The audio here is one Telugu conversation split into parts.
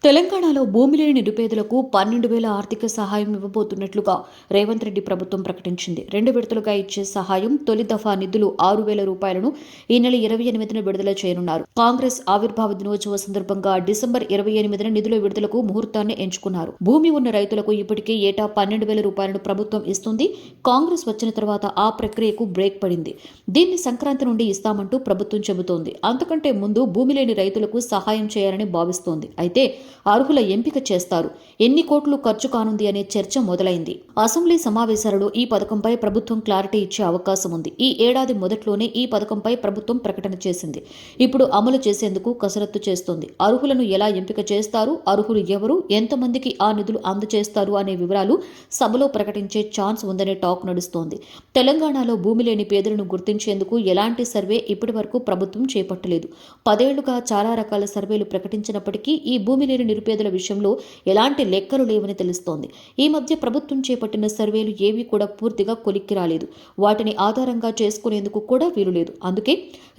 తెలంగాణలో భూమి లేని నిరుపేదలకు 12,000 ఆర్థిక సహాయం ఇవ్వబోతున్నట్లుగా రేవంత్ రెడ్డి ప్రభుత్వం ప్రకటించింది. 2 విడతలుగా ఇచ్చే సహాయం తొలి దఫా నిధులు 6,000 రూపాయలను ఈ నెల 28న విడుదల చేయనున్నారు. కాంగ్రెస్ ఆవిర్భావ దినోత్సవ సందర్భంగా డిసెంబర్ 28న నిధుల విడుదలకు ముహూర్తాన్ని ఎంచుకున్నారు. భూమి ఉన్న రైతులకు ఇప్పటికే ఏటా 12,000 రూపాయలను ప్రభుత్వం ఇస్తుంది. కాంగ్రెస్ వచ్చిన తర్వాత ఆ ప్రక్రియకు బ్రేక్ పడింది. దీన్ని సంక్రాంతి నుండి ఇస్తామంటూ ప్రభుత్వం చెబుతోంది. అంతకంటే ముందు భూమి లేని రైతులకు సహాయం చేయాలని భావిస్తోంది. అయితే అర్హుల ఎంపిక చేస్తారు. ఎన్ని కోట్లు ఖర్చు కానుంది అనే చర్చ మొదలైంది. అసెంబ్లీ సమావేశాలలో ఈ పథకంపై ప్రభుత్వం క్లారిటీ ఇచ్చే అవకాశం ఉంది. ఈ ఏడాది మొదట్లోనే ఈ పథకంపై ప్రభుత్వం ప్రకటన చేసింది. ఇప్పుడు అమలు చేసేందుకు కసరత్తు చేస్తోంది. అర్హులను ఎలా ఎంపిక చేస్తారు, అర్హులు ఎవరు, ఎంతమందికి ఆ నిధులు అందజేస్తారు అనే వివరాలు సభలో ప్రకటించే ఛాన్స్ ఉందనే టాక్ నడుస్తోంది. తెలంగాణలో భూమి లేని పేదలను గుర్తించేందుకు ఎలాంటి సర్వే ఇప్పటి వరకు ప్రభుత్వం చేపట్టలేదు. 10 ఏళ్లుగా చాలా రకాల సర్వేలు ప్రకటించినప్పటికీ ఈ భూమి లేని నిరుపేదల విషయంలో ఎలాంటి లెక్కలు లేవని తెలుస్తోంది. ఈ మధ్య ప్రభుత్వం చేపట్టిన సర్వేలు ఏవీ కూడా పూర్తిగా కొలిక్కి రాలేదు. వాటిని ఆధారంగా చేసుకునేందుకు కూడా వీలు లేదు. అందుకే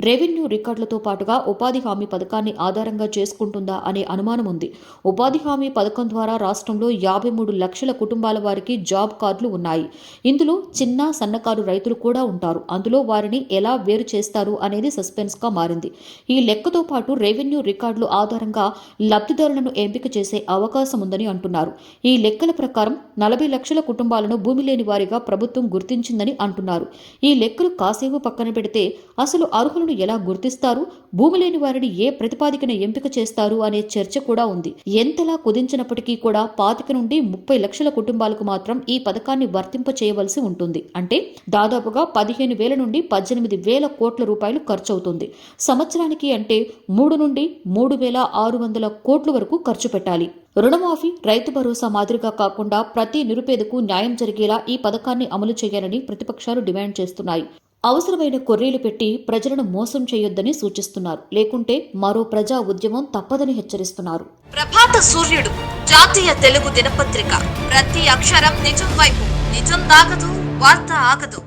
రెవెన్యూ రికార్డులతో పాటుగా ఉపాధి హామీ పథకాన్ని ఆధారంగా చేసుకుంటుందా అనే అనుమానం ఉంది. ఉపాధి హామీ పథకం ద్వారా రాష్ట్రంలో 53 లక్షల కుటుంబాల వారికి జాబ్ కార్డులు ఉన్నాయి. ఇందులో చిన్న సన్నకారు రైతులు కూడా ఉంటారు. అందులో వారిని ఎలా వేరు చేస్తారు అనేది సస్పెన్స్ గా మారింది. ఈ లెక్కతో పాటు రెవెన్యూ రికార్డులు ఆధారంగా లబ్ధిదారులను ఎంపిక చేసే అవకాశం ఉందని అంటున్నారు. ఈ లెక్కల ప్రకారం 40 లక్షల కుటుంబాలను భూమి లేని వారిగా ప్రభుత్వం గుర్తించిందని అంటున్నారు. ఈ లెక్కలు కాసేపు పక్కన పెడితే అసలు అర్హులను ఎలా గుర్తిస్తారు, భూమి లేని వారిని ఏ ప్రతిపాదికన ఎంపిక చేస్తారు అనే చర్చ కూడా ఉంది. ఎంతలా కుదించినప్పటికీ కూడా 25 నుండి 30 లక్షల కుటుంబాలకు మాత్రం ఈ పథకాన్ని వర్తింప చేయవలసి ఉంటుంది. అంటే దాదాపుగా 15,000 నుండి 18,000 కోట్ల రూపాయలు ఖర్చవుతుంది. సంవత్సరానికి అంటే 3 నుండి 3,600 కోట్ల వరకు ఖర్చు పెట్టాలి. రుణమాఫీ, రైతు భరోసా మాదిరిగా కాకుండా ప్రతి నిరుపేదకు న్యాయం జరిగేలా ఈ పథకాన్ని అమలు చేయాలని ప్రతిపక్షాలు డిమాండ్ చేస్తున్నాయి. అవసరమైన కొర్రీలు పెట్టి ప్రజలను మోసం చేయొద్దని సూచిస్తున్నారు. లేకుంటే మరో ప్రజా ఉద్యమం తప్పదని హెచ్చరిస్తున్నారు. ప్రభాత సూర్యుడు జాతీయ తెలుగు దినపత్రిక. ప్రతి అక్షరం నిజం వైపు. నిజం దాగదు, వార్త ఆగదు.